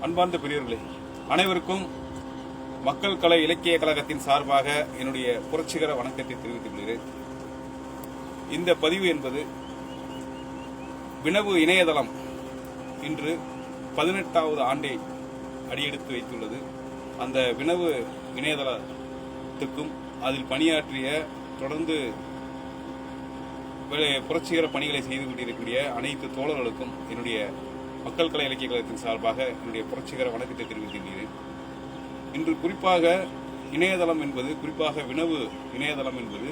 அன்பார்ந்த பெரியவர்களே, அனைவருக்கும் மக்கள் கலை இலக்கிய கழகத்தின் சார்பாக என்னுடைய புரட்சிகர வணக்கத்தை தெரிவித்துக் கொள்கிறேன். இந்த பதிவு என்பது வினவு இணையதளம் இன்று 18வது ஆண்டை அடியெடுத்து வைத்துள்ளது. அந்த வினவு இணையதளத்துக்கும் அதில் பணியாற்றிய தொடர்ந்து புரட்சிகர பணிகளை செய்து கொண்டிருக்கக்கூடிய அனைத்து தோழர்களுக்கும் என்னுடைய மக்கள் கலை இலக்கிய கழகத்தின் சார்பாக என்னுடைய புரட்சிகர வணக்கத்தை தெரிவிக்கின்றேன். இன்று குறிப்பாக இணையதளம் என்பது, குறிப்பாக வினவு இணையதளம் என்பது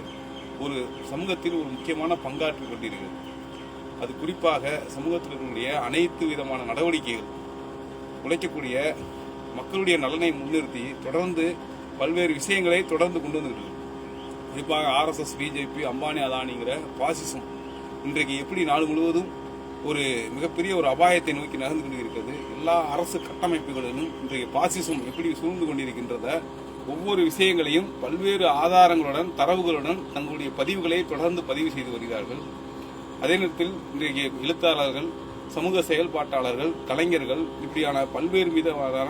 ஒரு சமூகத்தில் ஒரு முக்கியமான பங்காற்றிக் கொண்டிருக்கிறது. அது குறிப்பாக சமூகத்தில் இருக்கக்கூடிய அனைத்து விதமான நடவடிக்கைகள், உழைக்கக்கூடிய மக்களுடைய நலனை முன்னிறுத்தி தொடர்ந்து பல்வேறு விஷயங்களை தொடர்ந்து கொண்டு வந்துள்ளது. குறிப்பாக RSS, பிஜேபி, அம்பானி, அதானிங்கிற பாசிசம் இன்றைக்கு எப்படி நாடு முழுவதும் ஒரு மிகப்பெரிய ஒரு அபாயத்தை நோக்கி நகர்ந்து கொண்டிருக்கிறது. எல்லா அரசு கட்டமைப்புகளிலும் இன்றைய பாசிசம் எப்படி சூழ்ந்து கொண்டிருக்கின்றத ஒவ்வொரு விஷயங்களையும் பல்வேறு ஆதாரங்களுடன், தரவுகளுடன் தங்களுடைய பதிவுகளை தொடர்ந்து பதிவு செய்து வருகிறார்கள். அதே நேரத்தில் இன்றைய எழுத்தாளர்கள், சமூக செயல்பாட்டாளர்கள், கலைஞர்கள் இப்படியான பல்வேறு விதமான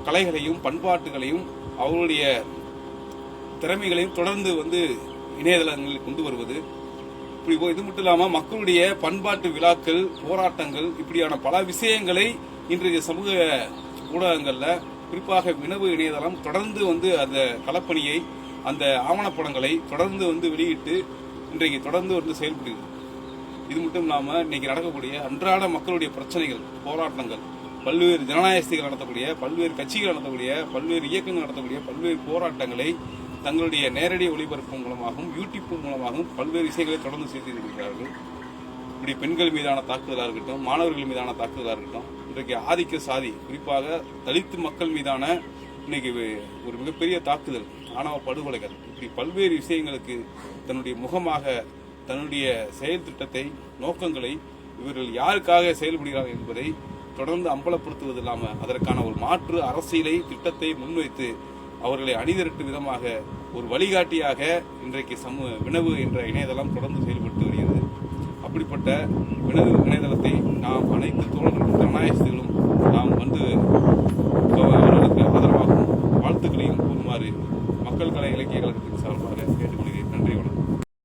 கலைகளையும் பண்பாட்டுகளையும் அவர்களுடைய திறமைகளையும் தொடர்ந்து இணையதளங்களில் கொண்டு வருவது. இது மட்டும் இல்லாம மக்களுடைய பண்பாட்டு விழாக்கள், போராட்டங்கள் இப்படியான பல விஷயங்களை இன்றைய சமூக ஊடகங்கள்ல, குறிப்பாக வினவு இணையதளம் தொடர்ந்து அந்த களப்பணியை, அந்த ஆவணப்படங்களை தொடர்ந்து வெளியிட்டு இன்றைக்கு தொடர்ந்து செயல்படுகிறது. இது மட்டும் இல்லாம இன்னைக்கு நடக்கக்கூடிய அன்றாட மக்களுடைய பிரச்சனைகள், போராட்டங்கள், பல்வேறு ஜனநாயகங்கள் நடத்தக்கூடிய, பல்வேறு கட்சிகள் நடத்தக்கூடிய, பல்வேறு இயக்கங்கள் நடத்தக்கூடிய பல்வேறு போராட்டங்களை தங்களுடைய நேரடி ஒளிபரப்பு மூலமாகவும் யூடியூப் மூலமாகவும் பல்வேறு விஷயங்களை தொடர்ந்து செய்திருக்கிறார்கள். இப்படி பெண்கள் மீதான தாக்குதலாக இருக்கட்டும், மாணவர்கள் மீதான தாக்குதலாக இருக்கட்டும், இன்றைக்கு ஆதிக்க சாதி, குறிப்பாக தலித்து மக்கள் மீதான இன்னைக்கு ஒரு மிகப்பெரிய தாக்குதல், ஆணவ படுகொலைகள், இப்படி பல்வேறு விஷயங்களுக்கு தன்னுடைய முகமாக தன்னுடைய செயல் திட்டத்தை, நோக்கங்களை, இவர்கள் யாருக்காக செயல்படுகிறார்கள் என்பதை தொடர்ந்து அம்பலப்படுத்துவது இல்லாமல் அதற்கான ஒரு மாற்று அரசியலை, திட்டத்தை முன்வைத்து அவர்களை அணிதிரட்டும் விதமாக ஒரு வழிகாட்டியாக இன்றைக்கு வினவு என்ற இணையதளம் தொடர்ந்து செயல்பட்டு வருகிறது. அப்படிப்பட்ட வினவு இணையதளத்தை நாம் அனைத்து தோழர்களும், ஜனநாயகர்களும்